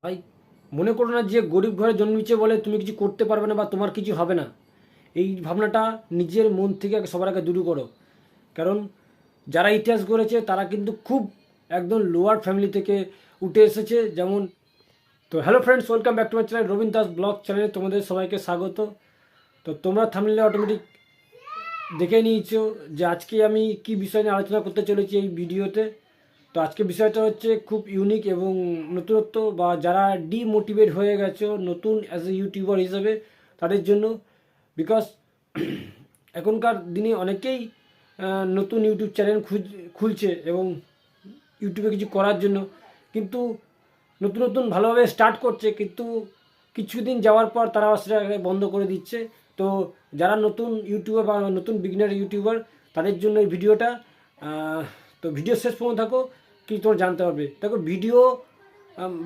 ভাই, মনে করো না যে গরিব ঘরে জন্মেছে বলে তুমি কিছু করতে পারবে না বা তোমার কিছু হবে না। এই ভাবনাটা নিজের মন থেকে সবার আগে দূর করো। কারণ যারা ইতিহাস গড়েছে তারা কিন্তু খুব একদম লোয়ার ফ্যামিলি থেকে উঠে এসেছে। যেমন, তো hello friends, welcome back to my channel Rabin Das blog চ্যানেলে তোমাদের সবাইকে স্বাগত। তো তোমরা থাম্বনেলে অটোমেটিক দেখে নিয়েছো যে আজকে আমি কি বিষয় নিয়ে আলোচনা করতে চলেছি এই ভিডিওতে। তো আজকে বিষয়টা হচ্ছে খুব ইউনিক এবং নতুনত্ব, বা যারা ডিমোটিভেট হয়ে গেছো নতুন অ্যাজ এ ইউটিউবার হিসেবে তাদের জন্য। বিকজ এখনকার দিনে অনেকেই নতুন ইউটিউব চ্যানেল খুলছে এবং ইউটিউবে কিছু করার জন্য, কিন্তু নতুন নতুন ভালোভাবে স্টার্ট করছে, কিন্তু কিছুদিন যাওয়ার পর তারা সেটা বন্ধ করে দিচ্ছে। তো যারা নতুন ইউটিউবার বা নতুন বিগিনার ইউটিউবার তাদের জন্য এই ভিডিওটা। তো ভিডিও শেষ পর্যন্ত থাকো, কি তোমরা জানতে পারবে। দেখো ভিডিও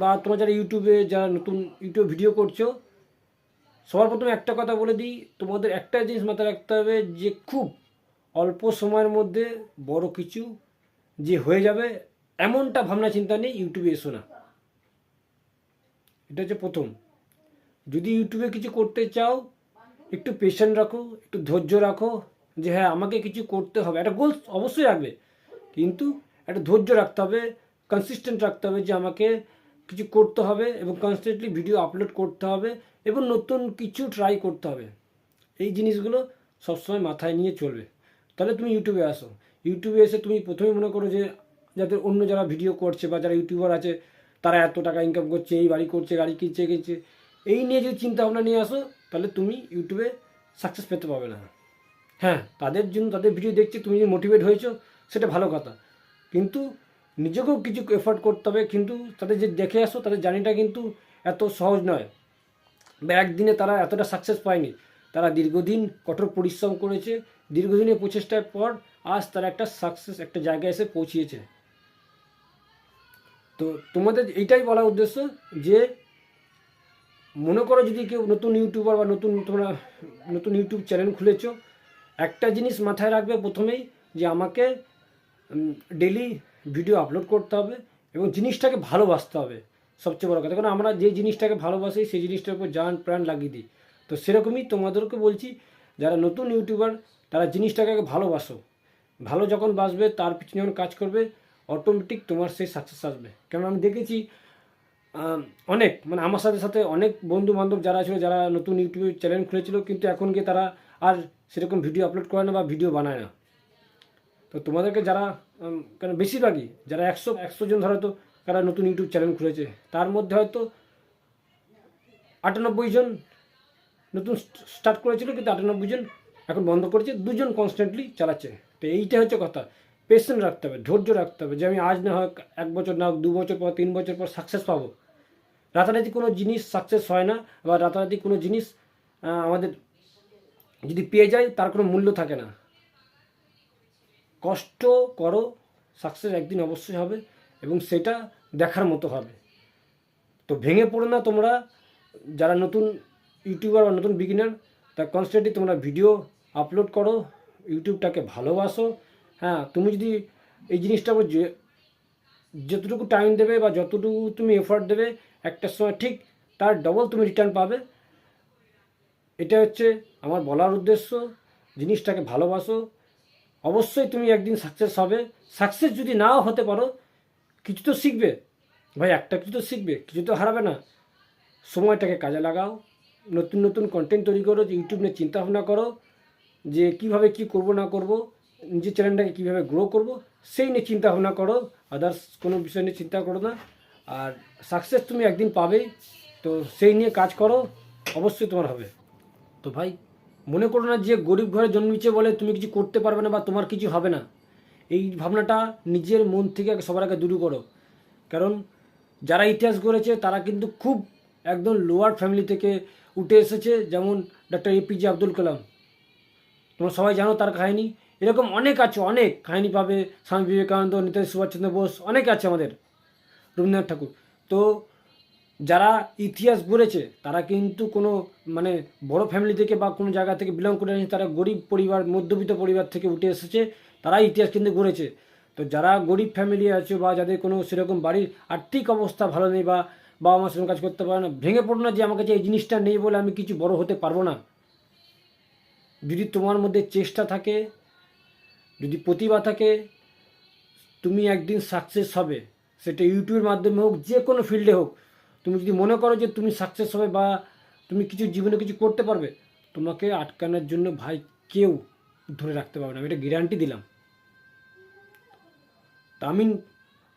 বা তোমরা যারা ইউটিউবে যারা নতুন ইউটিউব ভিডিও করছো, সবার প্রথমে একটা কথা বলে দিই, তোমাদের একটা জিনিস মাথায় রাখতে হবে যে খুব অল্প সময়ের মধ্যে বড় কিছু যে হয়ে যাবে এমনটা ভাবনা চিন্তা নেই ইউটিউবে এসো না। এটা হচ্ছে প্রথম। যদি ইউটিউবে কিছু করতে চাও, একটু পেশেন্ট রাখো, একটু ধৈর্য রাখো, যে হ্যাঁ আমাকে কিছু করতে হবে, একটা গোল অবশ্যই রাখবে, কিন্তু একটা ধৈর্য রাখতে হবে, কনসিস্টেন্ট রাখতে হবে যে আমাকে কিছু করতে হবে এবং কনস্ট্যান্টলি ভিডিও আপলোড করতে হবে এবং নতুন কিছু ট্রাই করতে হবে। এই জিনিসগুলো সবসময় মাথায় নিয়ে চলবে, তাহলে তুমি ইউটিউবে আসো। ইউটিউবে এসে তুমি প্রথমেই মনে করো যে যাদের অন্য যারা ভিডিও করছে বা যারা ইউটিউবার আছে তারা এত টাকা ইনকাম করছে, এই বাড়ি করছে, গাড়ি কিনছে, এই নিয়ে যদি চিন্তা ভাবনা নিয়ে আসো, তাহলে তুমি ইউটিউবে সাকসেস পেতে পারবে না। হ্যাঁ, তাদের জন্য তাদের ভিডিও দেখছে তুমি যে মোটিভেট হয়েছো সেটা ভালো কথা, কিন্তু নিজেকেও কিছু এফোর্ট করতে হবে। কিন্তু তাদের যে দেখে আসো তাদের জার্নিটা কিন্তু এত সহজ নয়, বা একদিনে তারা এতটা সাকসেস পায়নি। তারা দীর্ঘদিন কঠোর পরিশ্রম করেছে, দীর্ঘদিনের প্রচেষ্টার পর আজ তারা একটা সাকসেস একটা জায়গায় এসে পৌঁছিয়েছে। তো তোমাদের এইটাই বলা উদ্দেশ্য যে মনে করো যদি কেউ নতুন ইউটিউবার বা তোমরা নতুন ইউটিউব চ্যানেল খুলেছো, একটা জিনিস মাথায় রাখবে প্রথমেই, যে আমাকে ডেলি ভিডিও আপলোড করতে হবে এবং জিনিসটাকে ভালোবাসতে হবে। সবচেয়ে বড় কথা, কারণ আমরা যে জিনিসটাকে ভালোবাসি সেই জিনিসটার উপর জান প্রাণ লাগিয়ে দিই। তো সেরকমই তোমাদেরকে বলছি, যারা নতুন ইউটিউবার তারা জিনিসটাকে ভালোবাসো। ভালো যখন বাসবে, তার পিছনে যখন কাজ করবে, অটোমেটিক তোমার সেই সাকসেস আসবে। কারণ আমি দেখেছি অনেক, মানে আমার সাথে সাথে অনেক বন্ধু বান্ধব যারা ছিল, যারা নতুন ইউটিউবে চ্যানেল খুলেছিল, কিন্তু এখন গিয়ে তারা আর সেরকম ভিডিও আপলোড করে না বা ভিডিও বানায় না। তো তোমাদেরকে যারা কারণ বেশিরভাগই যারা একশো একশো জন ধরো, তো তারা নতুন ইউটিউব চ্যানেল খুলেছে, তার মধ্যে হয়তো 98 জন নতুন স্টার্ট করেছিল, কিন্তু 98 জন এখন বন্ধ করেছে, 2 জন কনস্ট্যান্টলি চালাচ্ছে। তো এইটা হচ্ছে কথা, পেশেন্ট রাখতে হবে, ধৈর্য রাখতে হবে, যে আমি আজ না হয় 1 বছর, না হোক 2 বছর পর, 3 বছর পর সাকসেস পাবো। রাতারাতি কোনো জিনিস সাকসেস হয় না, বা রাতারাতি কোনো জিনিস আমাদের যদি পেয়ে যায় তার কোনো মূল্য থাকে না। কষ্ট করো, সাকসেস একদিন অবশ্যই হবে এবং সেটা দেখার মতো হবে। তো ভেঙে পড়ো না তোমরা, যারা নতুন ইউটিউবার বা নতুন বিগিনার, তা কনস্ট্যান্টলি তোমরা ভিডিও আপলোড করো, ইউটিউবটাকে ভালোবাসো। হ্যাঁ, তুমি যদি এই জিনিসটা যতটুকু টাইম দেবে বা যতটুকু তুমি এফোর্ট দেবে, একটা সময় ঠিক তার ডবল তুমি রিটার্ন পাবে। এটা হচ্ছে আমার বলার উদ্দেশ্য, জিনিসটাকে ভালোবাসো, অবশ্যই তুমি একদিন সাকসেস হবে। সাকসেস যদি নাও হতে পারো, কিছু তো শিখবে ভাই, একটা কিছু তো শিখবে, কিছু তো হারাবে না। সময়টাকে কাজে লাগাও, নতুন নতুন কন্টেন্ট তৈরি করো, যে ইউটিউব নিয়ে চিন্তাভাবনা করো যে কীভাবে কী করবো না করব, নিজের চ্যানেলটাকে কীভাবে গ্রো করব, সেই নিয়ে চিন্তাভাবনা করো। আদার্স কোনো বিষয় নিয়ে চিন্তা করো না। আর সাকসেস তুমি একদিন পাবেই, তো সেই নিয়ে কাজ করো, অবশ্যই তোমার হবে। তো ভাই, মনে করো না যে গরিব ঘরে জন্মেছে বলে তুমি কিছু করতে পারবে না বা তোমার কিছু হবে না। এই ভাবনাটা নিজের মন থেকে সবার আগে দূর করো। কারণ যারা ইতিহাস গড়েছে তারা কিন্তু খুব একদম লোয়ার ফ্যামিলি থেকে উঠে এসেছে। যেমন ডক্টর এপিজে আব্দুল কালাম, তোমরা সবাই জানো তার কাহিনী। এরকম অনেক আছে, অনেক কাহিনী পাবে, স্বামী বিবেকানন্দ, নেতাজি সুভাষচন্দ্র বোস, অনেকে আছে, আমাদের রবীন্দ্রনাথ ঠাকুর। তো যারা ইতিহাস গড়েছে তারা কিন্তু কোনো মানে বড় ফ্যামিলি থেকে বা কোনো জায়গা থেকে বিলং করে আসে, তারা গরিব পরিবার, মধ্যবিত্ত পরিবার থেকে উঠে এসেছে, তারা ইতিহাস কিন্তু গড়েছে। তো যারা গরিব ফ্যামিলি আছে বা যাদের কোনো সেরকম বাড়ির আর্থিক অবস্থা ভালো নেই বা বাবা মার সঙ্গে কাজ করতে পারে না। ভেঙে পড়ো না যে আমার কাছে এই জিনিসটা নেই বলে আমি কিছু বড় হতে পারবো না। যদি তোমার মধ্যে চেষ্টা থাকে, যদি প্রতিভা থাকে, তুমি একদিন সাকসেস হবে। সেটা ইউটিউবের মাধ্যমে হোক, যে কোনো ফিল্ডে হোক। তুমি যদি মনে করো যে তুমি সাকসেস হবে বা তুমি কিছু জীবনে কিছু করতে পারবে, তোমাকে আটকানোর জন্য ভাই কেউ ধরে রাখতে পারবে না, আমি এটা গ্যারান্টি দিলাম। তা আমি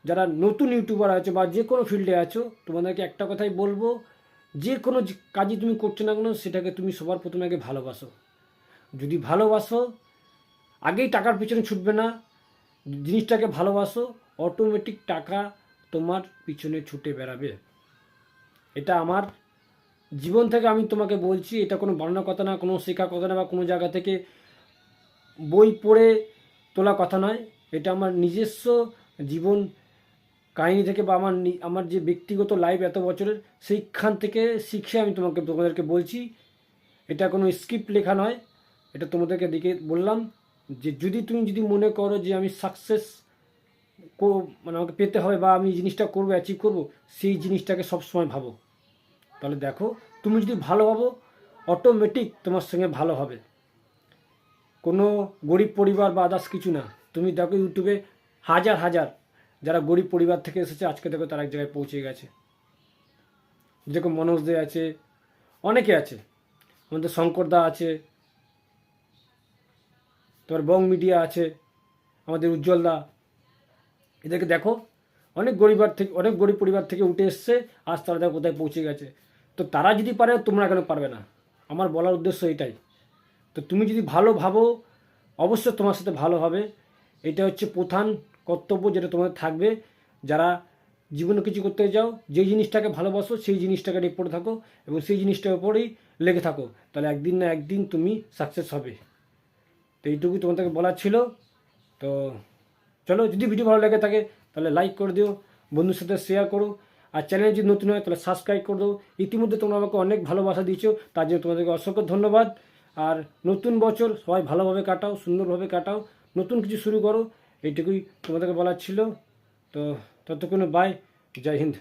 যারা নতুন ইউটিউবার আছো বা যে কোনো ফিল্ডে আছো, তোমাদেরকে একটা কথাই বলবো, যে কোনো কাজই তুমি করছো না কেন সেটাকে তুমি সবার প্রথমে আগে ভালোবাসো। যদি ভালোবাসো, আগেই টাকার পিছনে ছুটবে না, জিনিসটাকে ভালোবাসো, অটোমেটিক টাকা তোমার পিছনে ছুটে বেড়াবে। এটা আমার জীবন থেকে আমি তোমাকে বলছি, এটা কোনো বানানোর কথা না, কোনো শেখা কথা না, বা কোনো জায়গা থেকে বই পড়ে তোলা কথা নয়। এটা আমার নিজস্ব জীবন কাহিনী থেকে বা আমার যে ব্যক্তিগত লাইফ এত বছরের, সেইখান থেকে শিখে আমি তোমাদেরকে বলছি। এটা কোনো স্ক্রিপ্ট লেখা নয়, এটা তোমাদেরকে দেখে বললাম যে যদি মনে করো যে আমি সাকসেস মানে আমাকে পেতে হবে বা আমি জিনিসটা করবো, অ্যাচিভ করবো, সেই জিনিসটাকে সবসময় ভাবো। তাহলে দেখো, তুমি যদি ভালো ভাবো, অটোমেটিক তোমার সঙ্গে ভালো হবে। কোনো গরিব পরিবার বা আদার্স কিছু না। তুমি দেখো ইউটিউবে হাজার হাজার যারা গরিব পরিবার থেকে এসেছে, আজকে দেখো তারা এক জায়গায় পৌঁছে গেছে। যেরকম মনোজ দে আছে, অনেকে আছে, আমাদের শঙ্করদা আছে, তোমার বং মিডিয়া আছে, আমাদের উজ্জ্বলদা। এদেরকে দেখো, অনেক গরিব পরিবার থেকে উঠে এসছে, আজ তারা দেখো কোথায় পৌঁছে গেছে। তো তারা যদি পারে, তোমরা কেন পারবে না? আমার বলার উদ্দেশ্য এটাই। তো তুমি যদি ভালো ভাবো, অবশ্যই তোমার সাথে ভালো হবে। এটা হচ্ছে প্রধান কর্তব্য যেটা তোমাদের থাকবে। যারা জীবনে কিছু করতে যাও, যেই জিনিসটাকে ভালোবাসো সেই জিনিসটাকে নিয়ে পড়ে থাকো এবং সেই জিনিসটার উপরেই লেগে থাকো, তাহলে একদিন না একদিন তুমি সাকসেস হবে। তো এইটুকুই তোমাদেরকে বলার ছিল। তো চলো, যদি ভিডিও ভালো লেগে থাকে তাহলে লাইক করে দিও, বন্ধুর সাথে শেয়ার করো, আর চ্যানেল যদি নতুন হয় তাহলে সাবস্ক্রাইব করে দেবো। ইতিমধ্যে তোমরা আমাকে অনেক ভালোবাসা দিয়েছো, তার জন্য তোমাদেরকে অসংখ্য ধন্যবাদ। আর নতুন বছর সবাই ভালোভাবে কাটাও, সুন্দরভাবে কাটাও, নতুন কিছু শুরু করো, এইটুকুই তোমাদেরকে বলার ছিল। তো ততক্ষণে বাই, জয় হিন্দ।